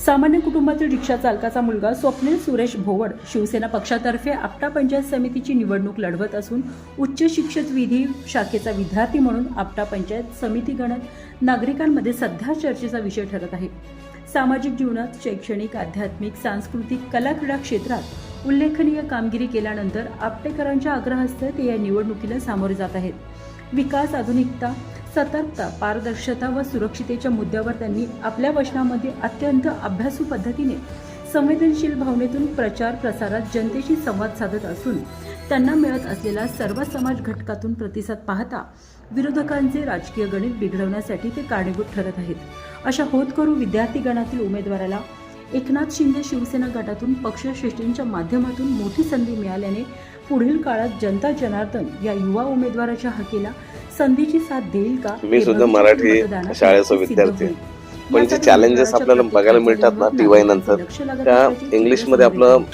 सामान्य कुटुंबातील रिक्षा चालकाचा मुलगा स्वप्नील सुरेश भोवड शिवसेना पक्षातर्फे आपटा पंचायत समितीची निवडणूक लढवत असून उच्च शिक्षित विधी शाखेचा विद्यार्थी म्हणून आपटा पंचायत समिती गणत नागरिकांमध्ये सध्या चर्चेचा विषय ठरत आहे। सामाजिक जीवनात शैक्षणिक, आध्यात्मिक, सांस्कृतिक, कला क्रीडा क्षेत्रात उल्लेखनीय कामगिरी केल्यानंतर आपटेकरांच्या आग्रहास्तव ते या निवडणुकीला सामोरे जात आहेत। विकास, आधुनिकता, सतर्कता, पारदर्शकता व सुरक्षितेच्या मुद्द्यावर त्यांनी आपल्या वचनामध्ये अत्यंत अभ्यासू पद्धतीने संवेदनशील भावनेतून प्रचार प्रसारात जनतेशी संवाद साधत असून त्यांना मिळत असलेला सर्व समाज घटकातून प्रतिसाद पाहता विरोधकांचे राजकीय गणित बिघडवण्यासाठी ते कारणीभूत ठरत आहेत। अशा होतकरू विद्यार्थी गणातील उमेदवाराला एकनाथ शिंदे शिवसेना गटातून पक्षश्रेष्ठींच्या माध्यमातून मोठी संधी मिळाल्याने पुढील काळात जनता जनार्दन या युवा उमेदवाराच्या हकेला संधीची साथ देईल का? मी सुद्धा मराठी शाळेचा विद्यार्थी, पण जे चॅलेंजेस आपल्याला बघायला मिळतात ना टीवाय नंतर, त्या इंग्लिश मध्ये आपलं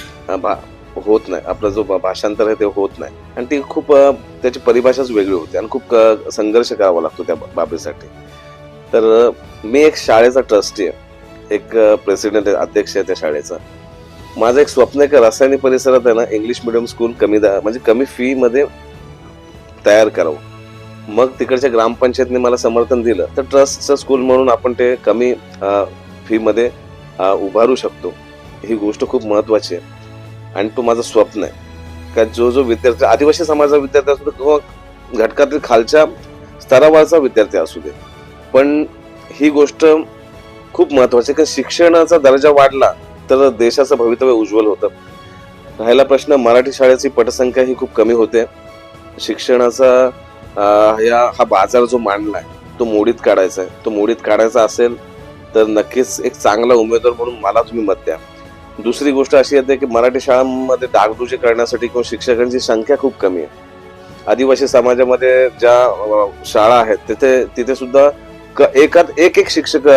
होत नाही, आपला जो भाषांतर आहे ते होत नाही आणि ती खूप त्याची परिभाषाच वेगळी होते आणि खूप संघर्ष करावा लागतो त्या बाबीसाठी। तर मी एक शाळेचा ट्रस्टी आहे, एक प्रेसिडेंट अध्यक्ष आहे त्या शाळेचा। माझं एक स्वप्न आहे की रासायनिक परिसरात आहे ना इंग्लिश मिडियम स्कूल म्हणजे कमी फी मध्ये तयार करावं। मग तिकडच्या ग्रामपंचायतने मला समर्थन दिलं तर ट्रस्टचं स्कूल म्हणून आपण ते कमी फी मध्ये उभारू शकतो। ही गोष्ट खूप महत्वाची आहे आणि तो माझं स्वप्न आहे का जो विद्यार्थी आदिवासी समाजाचा विद्यार्थी असू दे किंवा घटकातील खालच्या स्तरावरचा विद्यार्थी असू दे, पण ही गोष्ट खूप महत्वाची आहे की शिक्षणाचा दर्जा वाढला तर देशाचं भवितव्य उज्ज्वल होतं। राहिला प्रश्न मराठी शाळेची पटसंख्या ही खूप कमी होते। शिक्षणाचा हा बाजार जो मांडलाय तो मोडीत काढायचा आहे। तो मोडीत काढायचा असेल तर नक्कीच एक चांगला उमेदवार म्हणून मला तुम्ही मत द्या। दुसरी गोष्ट अशी येते की मराठी शाळांमध्ये डागडुजी करण्यासाठी किंवा शिक्षकांची संख्या खूप कमी आहे। आदिवासी समाजामध्ये ज्या शाळा आहेत तिथे सुद्धा एक शिक्षक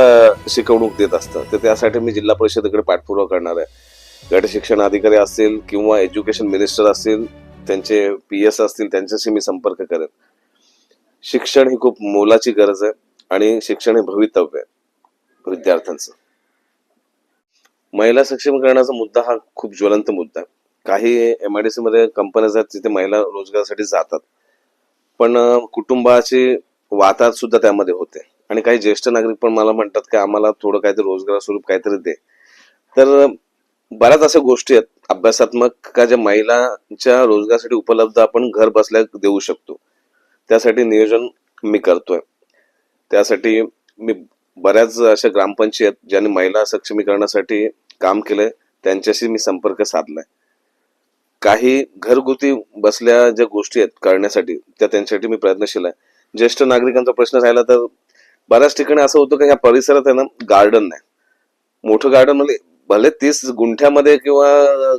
शिकवणूक देत असतात। तर त्यासाठी मी जिल्हा परिषदेकडे पाठपुरावा करणार आहे। गट शिक्षण अधिकारी असतील किंवा एज्युकेशन मिनिस्टर असतील, त्यांचे PS असतील, त्यांच्याशी मी संपर्क करेन। शिक्षण ही खूप मोलाची गरज आहे आणि शिक्षण हे भवितव्य आहे विद्यार्थ्यांचं। महिला सक्षमीकरणाचा मुद्दा हा खूप ज्वलंत मुद्दा आहे। काही MIDC मध्ये कंपन्या आहेत तिथे महिला रोजगारासाठी जातात, पण कुटुंबाची वाताहत सुद्धा त्यामध्ये होते आणि काही ज्येष्ठ नागरिक पण मला म्हणतात की आम्हाला थोडं काहीतरी रोजगार स्वरूप काहीतरी दे। तर बऱ्याच अशा गोष्टी आहेत अभ्यासात्मक का ज्या महिलांच्या रोजगारासाठी उपलब्ध आपण घर बसल्या देऊ शकतो। त्यासाठी नियोजन मी करतोय। त्यासाठी मी बऱ्याच अशा ग्रामपंचायत ज्यांनी महिला सक्षमीकरणासाठी काम केलंय त्यांच्याशी मी संपर्क साधलाय। काही घरगुती बसल्या ज्या गोष्टी आहेत करण्यासाठी त्यांच्यासाठी मी प्रयत्नशील आहे। ज्येष्ठ नागरिकांचा प्रश्न राहिला तर बऱ्याच ठिकाणी असं होतं की ह्या परिसरात आहे ना गार्डन नाही, मोठं गार्डन म्हणजे भले 30 गुंठ्यामध्ये किंवा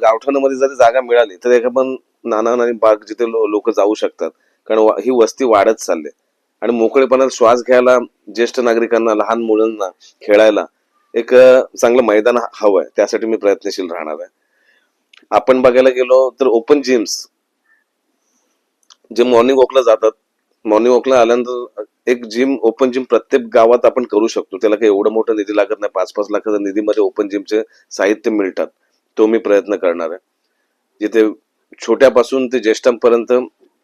गावठाणामध्ये जरी जागा मिळाली तर एक पण नाना बाग जिथे लोक जाऊ शकतात, कारण ही वस्ती वाढत चालली आणि मोकळेपणात श्वास घ्यायला ज्येष्ठ नागरिकांना, लहान मुलांना खेळायला एक चांगलं मैदान हवंय। त्यासाठी मी प्रयत्नशील राहणार आहे। आपण बघायला गेलो तर ओपन जिम्स जे मॉर्निंग वॉकला जातात, मॉर्निंग वॉकला आल्यानंतर एक ओपन जिम प्रत्येक गावात आपण करू शकतो। त्याला काही एवढं मोठं निधी लागत नाही, 5-5 लाखाच्या निधीमध्ये ओपन जिमचे साहित्य मिळतात। तो मी प्रयत्न करणार आहे, जिथे छोट्यापासून ते ज्येष्ठांपर्यंत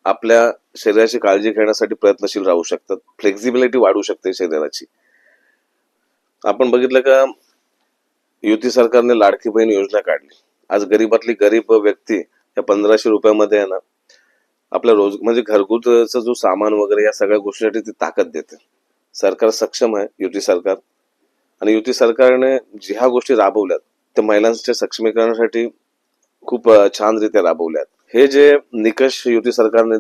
आपल्या शरीराची काळजी घेण्यासाठी प्रयत्नशील राहू शकतात। फ्लेक्झिबिलिटी वाढू शकते शरीराची। आपण बघितलं का युती सरकारने लाडकी बहीण योजना काढली। आज गरीबातली गरीब व्यक्ती या 1500 रुपयामध्ये आहे ना आपल्या म्हणजे घरगुतीचं जो सामान वगैरे या सगळ्या गोष्टीसाठी ती ताकद देते। सरकार सक्षम आहे युती सरकार, आणि युती सरकारने ज्या गोष्टी राबवल्यात त्या महिलांच्या सक्षमीकरणासाठी खूप छानरित्या राबवल्यात। हे जे निकष युती सरकारने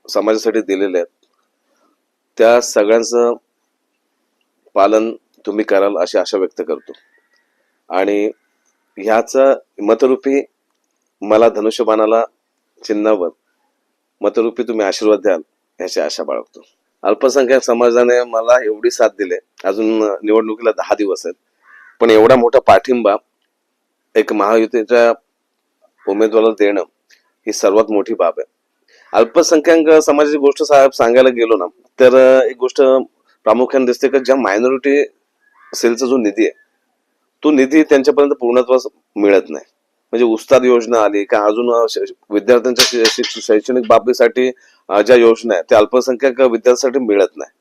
समाजासाठी दिलेले आहेत त्या सगळ्यांचं पालन तुम्ही कराल अशी आशा व्यक्त करतो आणि ह्याचा मतरूपी मला धनुष्यबाणाला चिन्हावर मतरूपी तुम्ही आशीर्वाद द्याल ह्याची आशा बाळगतो। अल्पसंख्याक समाजाने मला एवढी साथ दिली, अजून निवडणुकीला 10 दिवस आहेत, पण एवढा मोठा पाठिंबा एक महायुतीच्या उमेदवाराला देणं ही सर्वात मोठी बाब आहे। अल्पसंख्याक समाजाची गोष्ट सांगायला गेलो ना तर एक गोष्ट प्रामुख्याने दिसते की ज्या मायनॉरिटी सेलचा जो निधी आहे तो निधी त्यांच्यापर्यंत पूर्णत्वास मिळत नाही. म्हणजे उस्ताद योजना आली का अजून विद्यार्थ्यांच्या शैक्षणिक बाबतीसाठी ज्या योजना आहेत त्या अल्पसंख्याक विद्यार्थ्यांसाठी मिळत नाही.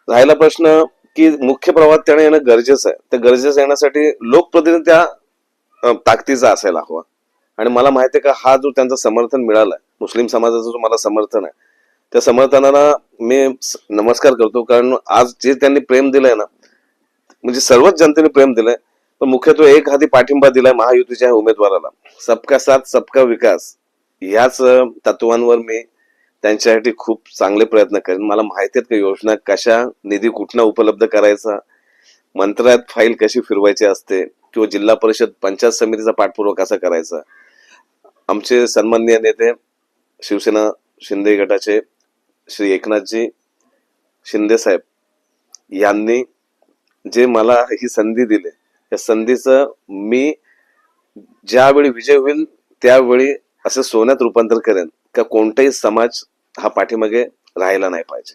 राहिला प्रश्न की मुख्य प्रवाहात त्याने येणं गरजेचं आहे. त्या गरजेचं येण्यासाठी लोकप्रतिनिधी त्या ताकदीचा असायला हवा. आणि मला माहिती आहे का हा जो त्यांचा समर्थन मिळालाय, मुस्लिम समाजाचं जो मला समर्थन आहे, त्या समर्थनाला मी नमस्कार करतो. कारण आज जे त्यांनी प्रेम दिलंय ना, म्हणजे सर्वच जनतेने प्रेम दिलंय, पण मुख्यत्वे एक हाती पाठिंबा दिलाय महायुतीच्या उमेदवाराला. सबका साथ सबका विकास ह्याच तत्वांवर मी त्यांच्यासाठी खूप चांगले प्रयत्न करेन. मला माहिती आहेत का योजना कशा, निधी कुठनं उपलब्ध करायचा, मंत्रालयात फाईल कशी फिरवायची असते, किंवा जिल्हा परिषद पंचायत समितीचा पाठपुरावा कसा करायचा. आमचे सन्माननीय नेते शिवसेना शिंदे गटाचे श्री एकनाथजी शिंदे साहेब यांनी जे मला ही संधी दिली, त्या संधीचं मी ज्यावेळी विजय होईल त्यावेळी असं सोन्यात रूपांतर करेन का कोणताही समाज हा पाठीमागे राहायला नाही पाहिजे.